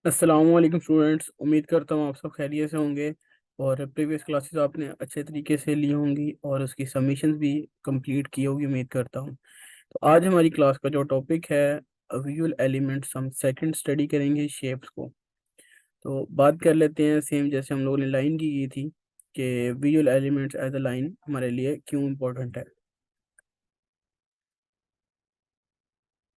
अस्सलाम वालेकुम स्टूडेंट्स। उम्मीद करता हूँ आप सब खैरियत से होंगे और प्रीवियस क्लासेस आपने अच्छे तरीके से ली होंगी और उसकी सबमिशंस भी कंप्लीट की होगी, उम्मीद करता हूँ। तो आज हमारी क्लास का जो टॉपिक है विजुअल एलिमेंट्स, हम सेकंड स्टडी करेंगे शेप्स को। तो बात कर लेते हैं सेम जैसे हम लोगों ने लाइन की थी कि visual elements as a line हमारे लिए क्यों इम्पोर्टेंट है।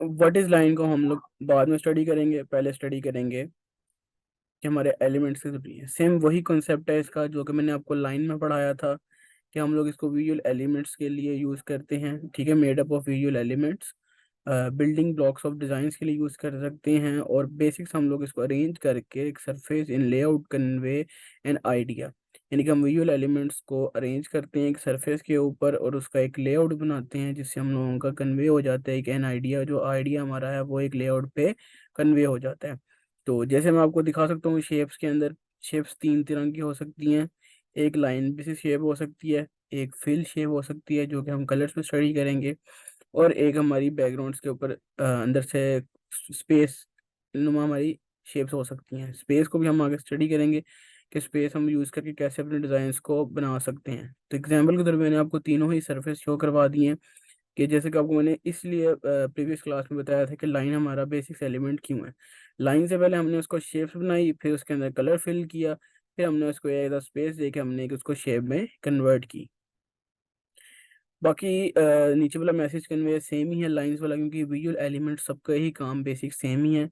व्हाट इज़ लाइन को हम लोग बाद में स्टडी करेंगे, पहले स्टडी करेंगे कि हमारे एलिमेंट्स के जरिए। सेम वही कॉन्सेप्ट है इसका जो कि मैंने आपको लाइन में पढ़ाया था कि हम लोग इसको विजुअल एलिमेंट्स के लिए यूज़ करते हैं। ठीक है, made up of visual elements, building blocks of designs के लिए यूज़ कर सकते हैं। और बेसिक्स हम लोग इसको अरेंज करके एक surface in layout convey an idea, यानी कि हम विजुअल एलिमेंट्स को अरेंज करते हैं एक सरफेस के ऊपर और उसका एक लेआउट बनाते हैं जिससे हम लोगों का कन्वे हो जाता है एक एन आइडिया। जो आइडिया हमारा है वो एक लेआउट पे कन्वे हो जाता है। तो जैसे मैं आपको दिखा सकता हूँ शेप्स के अंदर, शेप्स तीन तरह की हो सकती हैं। एक लाइन बेसिस शेप हो सकती है, एक फिल शेप हो सकती है जो कि हम कलर्स में स्टडी करेंगे, और एक हमारी बैकग्राउंड्स के ऊपर अंदर से स्पेस नुमा हमारी शेप्स हो सकती हैं। स्पेस को भी हम आगे स्टडी करेंगे कि स्पेस हम यूज़ करके कैसे अपने डिज़ाइंस को बना सकते हैं। तो एग्जाम्पल के तौर पे मैंने आपको तीनों ही सरफेस शो करवा दिए हैं कि जैसे कि आपको मैंने इसलिए प्रीवियस क्लास में बताया था कि लाइन हमारा बेसिक्स एलिमेंट क्यों है। लाइन से पहले हमने उसको शेप्स बनाई, फिर उसके अंदर कलर फिल किया, फिर हमने उसको एज स्पेस दे के हमने एक उसको शेप में कन्वर्ट की। बाकी नीचे वाला मैसेज कन्वे सेम ही है लाइंस वाला, क्योंकि विजुअल एलिमेंट सबका ही काम बेसिक सेम ही है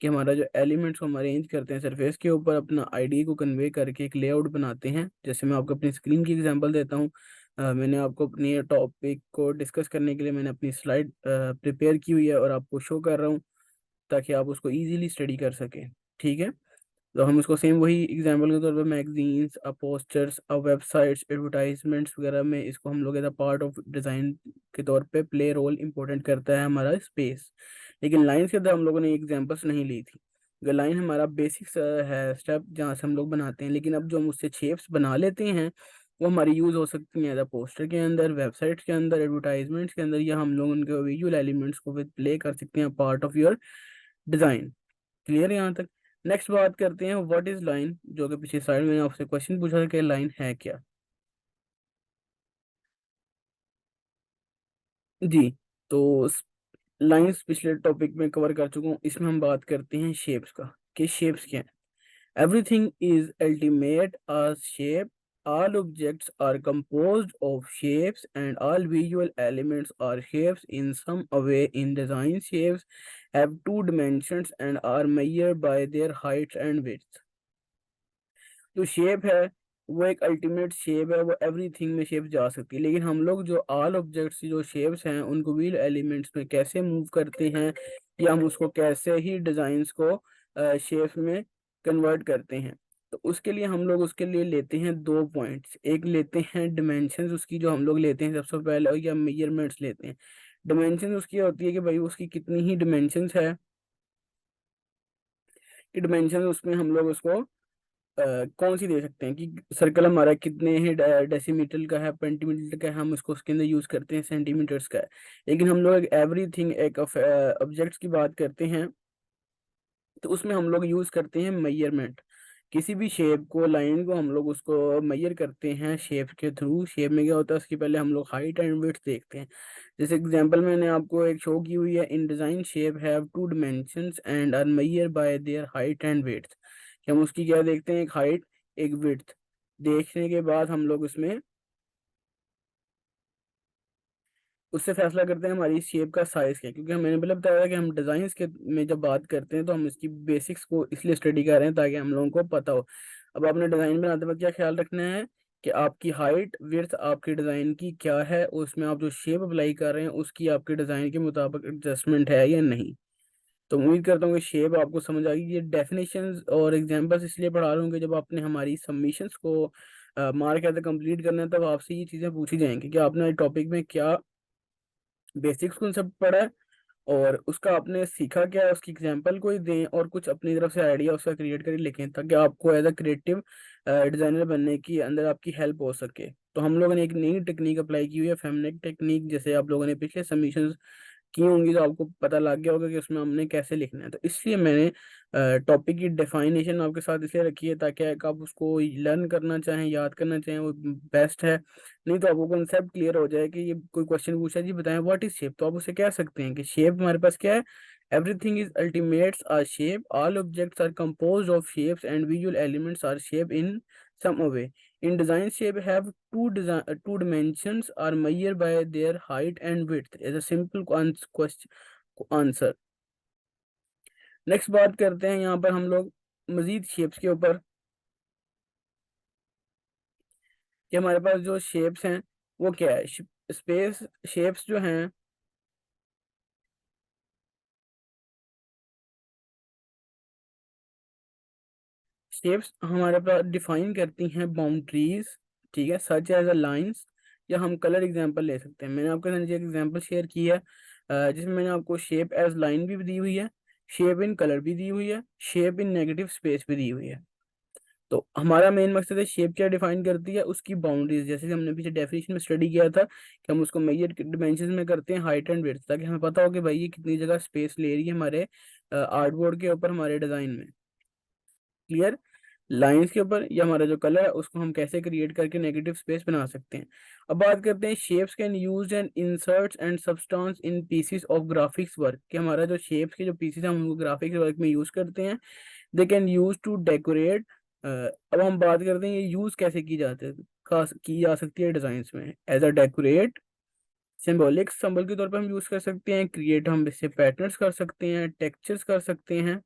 कि हमारा जो एलिमेंट्स को हम अरेंज करते हैं सरफेस के ऊपर अपना आईडी को कन्वे करके एक लेआउट बनाते हैं। जैसे मैं आपको अपनी स्क्रीन की एग्जांपल देता हूँ। मैंने आपको अपने टॉपिक को डिस्कस करने के लिए मैंने अपनी स्लाइड प्रिपेयर की हुई है और आपको शो कर रहा हूँ ताकि आप उसको इजीली स्टडी कर सकें। ठीक है, तो हम इसको सेम वही एग्जांपल के तौर पर मैगजीन्स, पोस्टर्स, वेबसाइट्स, एडवर्टाइजमेंट्स वगैरह में इसको हम लोग as a part of design के तौर पे प्ले रोल इम्पोर्टेंट करता है हमारा स्पेस। लेकिन लाइंस के अंदर हम लोगों ने एग्जांपल्स नहीं ली थी। अगर लाइन हमारा बेसिक्स है स्टेप जहाँ से हम लोग बनाते हैं, लेकिन अब जो हम उससे शेप्स बना लेते हैं वो हमारी यूज़ हो सकती हैं एज अ पोस्टर के अंदर, वेबसाइट्स के अंदर, एडवर्टाइजमेंट्स के अंदर, या हम लोग उनके विजुअल एलिमेंट्स को विद प्ले कर सकते हैं part of your design. Clear है यहाँ तक? नेक्स्ट बात करते हैं व्हाट इज लाइन, जो कि पिछली साइड में आपसे क्वेश्चन पूछा था कि लाइन है क्या। जी, तो लाइंस पिछले टॉपिक में कवर कर चुका हूँ। इसमें हम बात करते हैं शेप्स का कि शेप्स क्या है। Everything is ultimate as shape. All objects are composed of shapes and all visual elements are shapes in some way. In design, shapes have two dimensions and are measured by their height and width. जो shape है वो एक ultimate shape है, वो everything में shape जा सकती है। लेकिन हम लोग जो ऑल ऑब्जेक्ट्स जो शेप्स हैं उनको व्हील एलिमेंट्स में कैसे मूव करते हैं या हम उसको कैसे ही डिज़ाइंस को शेप्स में कन्वर्ट करते हैं, तो उसके लिए हम लोग उसके लिए लेते हैं दो पॉइंट्स। एक लेते हैं डिमेंशंस उसकी, जो हम लोग लेते हैं सबसे पहले, या मेजरमेंट्स लेते हैं। डिमेंशन उसकी होती है कि भाई उसकी कितनी ही डिमेंशंस है, कि डिमेंशन उसमें हम लोग उसको कौन सी दे सकते हैं कि सर्कल हमारा कितने ही डेसीमीटर का है, पेंटीमीटर का है, हम उसको उसके अंदर यूज करते हैं सेंटीमीटर्स का है। लेकिन हम लोग एवरीथिंग एक ऑब्जेक्ट्स की बात करते हैं तो उसमें हम लोग यूज करते हैं मेजरमेंट। किसी भी शेप को, लाइन को हम लोग उसको मेजर करते हैं शेप के थ्रू। शेप में क्या होता है, उसकी पहले हम लोग हाइट एंड विड्थ देखते हैं। जैसे एग्जांपल मैंने आपको एक शो की हुई है, in design shape have two dimensions and are measure by their height and width. कि हम उसकी क्या देखते हैं, एक हाइट एक विड्थ। देखने के बाद हम लोग उसमें उससे फैसला करते हैं हमारी शेप का साइज क्या है। क्योंकि मैंने पहले बताया था कि हम डिजाइन के में जब बात करते हैं तो हम इसकी बेसिक्स को इसलिए स्टडी कर रहे हैं ताकि हम लोगों को पता हो। अब आपने डिजाइन बनाते वक्त क्या ख्याल रखना है कि आपकी हाइट विड्थ आपकी डिजाइन की क्या है, उसमें आप जो शेप अप्लाई कर रहे हैं उसकी आपके डिजाइन के मुताबिक एडजस्टमेंट है या नहीं। तो उम्मीद करता हूँ कि शेप आपको समझ आ गई। ये डेफिनेशंस और एग्जांपल्स इसलिए पढ़ा रहा हूँ कि जब आपने हमारी सबमिशंस को मार्क ऐसे कंप्लीट करना है तब आपसे ये चीज़ें पूछी जाएंगी कि आपने टॉपिक में क्या बेसिक्स कॉन्सेप्ट पढ़ा है और उसका आपने सीखा क्या है, उसकी एग्जांपल कोई दें और कुछ अपनी तरफ से आइडिया उसका क्रिएट करके लिखें ताकि आपको एज अ क्रिएटिव डिजाइनर बनने की अंदर आपकी हेल्प हो सके। तो हम लोगों ने एक नई टेक्निक अप्लाई की हुई है, फेमनिक टेक्निक, जैसे आप लोगों ने पिछले सबमिशन की होंगी तो आपको पता लग गया होगा कि उसमें हमने कैसे लिखना है। तो इसलिए मैंने टॉपिक की डेफिनेशन आपके साथ इसलिए रखी है ताकि आप उसको लर्न करना चाहें, याद करना चाहें, वो बेस्ट है। नहीं तो आपको कंसेप्ट क्लियर हो जाए कि ये कोई क्वेश्चन पूछा जी बताएं व्हाट इज शेप, तो आप उसे कह सकते हैं कि शेप हमारे पास क्या है, everything is ultimates a shape, all objects are composed of shapes and visual elements are shaped in some way. In design, shape have two dimensions are measured by their height and width is a simple question answer. Next बात करते हैं यहाँ पर हम लोग मजीद shapes के ऊपर, कि हमारे पास जो शेप्स हैं वो क्या है। स्पेस शेप्स जो हैं, शेप्स हमारे पास डिफाइन करती हैं बाउंड्रीज, ठीक है, सच एज अ लाइंस, या हम कलर एग्जांपल ले सकते हैं। मैंने आपके साथ नीचे एक एग्जांपल शेयर किया है जिसमें मैंने आपको शेप एज लाइन भी दी हुई है, शेप इन कलर भी दी हुई है, शेप इन नेगेटिव स्पेस भी दी हुई है। तो हमारा मेन मकसद है शेप क्या डिफाइन करती है, उसकी बाउंड्रीज, जैसे कि हमने पीछे डेफिनेशन में स्टडी किया था कि हम उसको मेजर डिमेंशन में करते हैं हाइट एंड विड्थ, ताकि हमें पता हो कि भाई ये कितनी जगह स्पेस ले रही है हमारे आर्टबोर्ड के ऊपर, हमारे डिजाइन में। क्लियर। लाइंस के ऊपर या हमारा जो कलर है उसको हम कैसे क्रिएट करके नेगेटिव स्पेस बना सकते हैं। अब बात करते हैं shapes can use and inserts and substance in pieces of graphics work, कि हमारा जो शेप्स के जो पीसेस हैं हम उनको ग्राफिक्स वर्क में यूज करते हैं। They can use to decorate. अब हम बात करते हैं ये यूज कैसे की जाती है, की जा सकती है डिजाइन में, as a decorate, symbolic symbol के तौर पर हम यूज कर सकते हैं, क्रिएट हम इससे पैटर्न्स कर सकते हैं, टेक्सचर्स कर सकते हैं।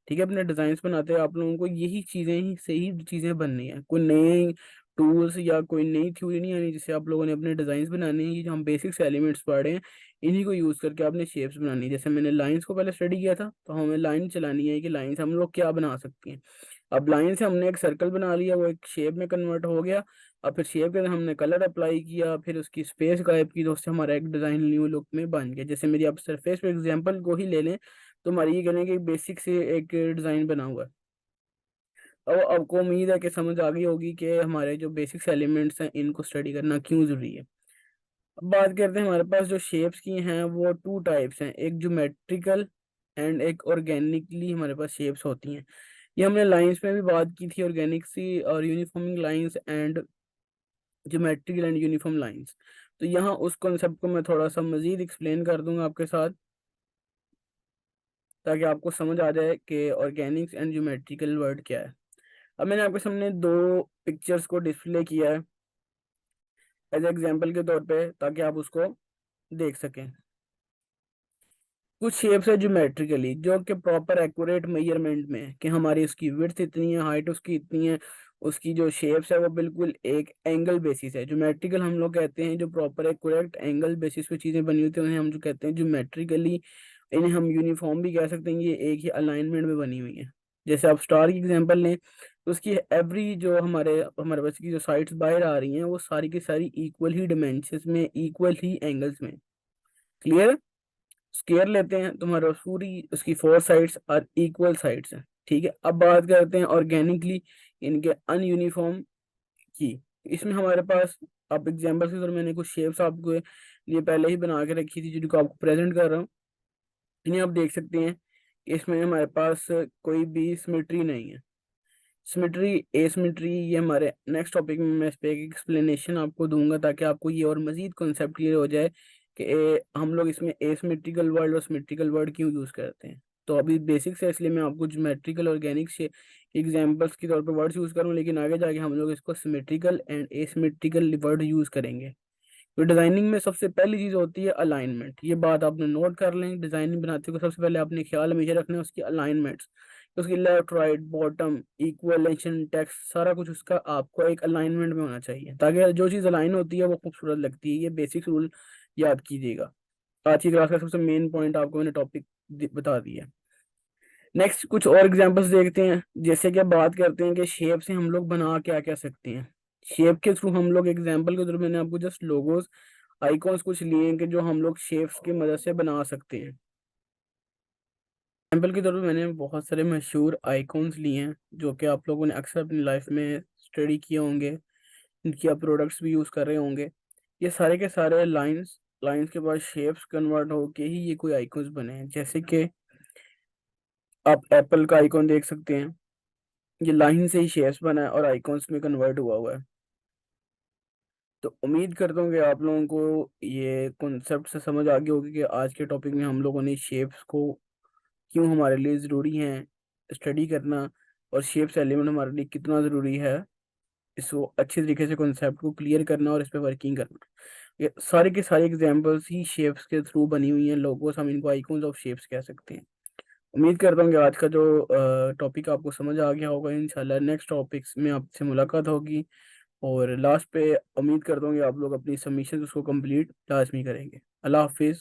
ठीक है, अपने डिजाइन बनाते हैं आप लोगों को यही चीजें ही सही चीजें बननी है, कोई नए टूल्स या कोई नई थ्योरी नहीं आनी जिससे आप लोगों ने अपने डिजाइन बनाने हैं। ये जो हम बेसिक्स एलिमेंट्स पढ़े हैं इन्हीं को यूज करके आपने शेप्स बनानी है। जैसे मैंने लाइंस को पहले स्टडी किया था, तो हमें लाइन चलानी है कि लाइन से हम लोग क्या बना सकते हैं। अब लाइन से हमने एक सर्कल बना लिया, वो एक शेप में कन्वर्ट हो गया। अब फिर शेप के अंदर हमने कलर अप्लाई किया, फिर उसकी स्पेस गायब की, तो उससे हमारा एक डिजाइन न्यू लुक में बन गया। जैसे मेरी आप सरफेस पे एग्जांपल को ही ले लें, तो हमारी ये कहने की बेसिक से एक डिजाइन बना हुआ है। अब आपको उम्मीद है कि समझ आ गई होगी कि हमारे जो बेसिक्स एलिमेंट्स हैं इनको स्टडी करना क्यों जरूरी है। अब बात करते हैं, हमारे पास जो शेप्स की हैं वो टू टाइप्स हैं, एक ज्योमेट्रिकल एंड एक ऑर्गेनिकली हमारे पास शेप्स होती हैं। ये हमने लाइंस में भी बात की थी, ऑर्गेनिक सी और uniforming lines and geometrical and uniform lines. तो यहाँ उस कॉन्सेप्ट को मैं थोड़ा सा मजीद एक्सप्लेन कर दूंगा आपके साथ, ताकि आपको समझ आ जाए कि ऑर्गेनिक्स एंड ज्योमेट्रिकल वर्ड क्या है। अब मैंने आपके सामने दो पिक्चर्स को डिस्प्ले किया है एज एग्जांपल के तौर पे, ताकि आप उसको देख सकें। कुछ शेप्स है ज्योमेट्रिकली जो कि प्रॉपर एक्यूरेट मेजरमेंट में है, कि हमारी उसकी विड्थ इतनी है, हाइट उसकी इतनी है, उसकी जो शेप्स है वो बिल्कुल एक एंगल बेसिस है। ज्योमेट्रिकल हम लोग कहते हैं जो प्रॉपर एक्यूरेट एंगल बेसिस पे चीजें बनी होती हैं उन्हें हम जो कहते हैं ज्योमेट्रिकली। इन्हें हम यूनिफॉर्म भी कह सकते हैं, ये एक ही अलाइनमेंट में बनी हुई है। जैसे आप स्टार की एग्जांपल लें, तो उसकी एवरी जो हमारे हमारे पास की जो साइड्स बाहर आ रही हैं वो सारी की सारी इक्वल ही डिमेंशंस में, इक्वल ही एंगल्स में। क्लियर। स्केयर लेते हैं, तुम्हारा पूरी उसकी फोर साइड्स और इक्वल साइड्स हैं। ठीक है, अब बात करते हैं ऑर्गेनिकली इनके अनयूनिफॉर्म की। इसमें हमारे पास, अब एग्जांपल के तौर पर मैंने कुछ शेप्स आपको लिए पहले ही बना के रखी थी जिनको आपको प्रेजेंट कर रहा हूँ। इन्हें आप देख सकते हैं कि इसमें हमारे पास कोई भी सिमेट्री नहीं है। सिमेट्री एसिमेट्री ये हमारे नेक्स्ट टॉपिक में मैं इस पे एक एक्सप्लेनेशन आपको दूंगा, ताकि आपको ये और मजीद कॉन्सेप्ट क्लियर हो जाए कि हम लोग इसमें एसिमेट्रिकल वर्ड और सिमेट्रिकल वर्ड क्यों यूज करते हैं। तो अभी बेसिक से इसलिए मैं आपको ज्योमेट्रिकल ऑर्गेनिक से एग्जांपल्स के तौर पर वर्ड्स यूज करूँ, लेकिन आगे जाके हम लोग इसको symmetrical and asymmetrical word use करेंगे। तो डिजाइनिंग में सबसे पहली चीज होती है अलाइनमेंट। ये बात आपने नोट कर लें, डिजाइनिंग बनाते हुए सबसे पहले आपने ख्याल हमेशा रखना है उसकी अलाइनमेंट्स, उसकी लेफ्ट राइट बॉटम इक्वलेशन टेक्स्ट सारा कुछ उसका आपको एक अलाइनमेंट में होना चाहिए, ताकि जो चीज अलाइन होती है वो खूबसूरत लगती है। ये बेसिक रूल याद कीजिएगा। आज की क्लास का सबसे मेन पॉइंट आपको मैंने टॉपिक बता दिया। नेक्स्ट कुछ और एग्जांपल्स देखते हैं। जैसे कि अब बात करते हैं कि शेप से हम लोग बना क्या क्या सकते हैं। शेप के थ्रू हम लोग एग्जांपल के थ्रू मैंने आपको जस्ट लोगोस आइकॉन्स कुछ लिए हैं कि जो हम लोग शेप्स की मदद से बना सकते हैं। एग्जाम्पल के तौर पे मैंने बहुत सारे मशहूर आइकॉन्स लिए हैं जो कि आप लोगों ने अक्सर अपनी लाइफ में स्टडी किए होंगे, इनकी आप प्रोडक्ट्स भी यूज़ कर रहे होंगे। ये सारे के सारे लाइंस लाइंस के बाद शेप्स कन्वर्ट होके ही ये कोई आइकॉन्स बने हैं। जैसे कि आप एप्पल का आइकॉन देख सकते हैं, ये लाइन से ही शेप्स बना है और आइकॉन्स में कन्वर्ट हुआ हुआ है। तो उम्मीद करता हूँ कि आप लोगों को ये कॉन्सेप्ट से समझ आ गया होगी कि आज के टॉपिक में हम लोगों ने शेप्स को क्यों हमारे लिए ज़रूरी हैं स्टडी करना, और शेप्स एलिमेंट हमारे लिए कितना ज़रूरी है, इसको अच्छे तरीके से कॉन्सेप्ट को क्लियर करना और इस पे वर्किंग करना। ये सारे के सारे एग्जांपल्स ही शेप्स के थ्रू बनी हुई हैं, लोगोस हम इनको आइकॉन्स ऑफ शेप्स कह सकते हैं। उम्मीद करता हूँ कि आज का जो टॉपिक आपको समझ आ गया होगा। इंशाल्लाह नेक्स्ट टॉपिक्स में आपसे मुलाकात होगी, और लास्ट पे उम्मीद करता हूँ कि आप लोग अपनी सबमिशन उसको कंप्लीट लाजमी करेंगे। अल्लाह हाफिज़।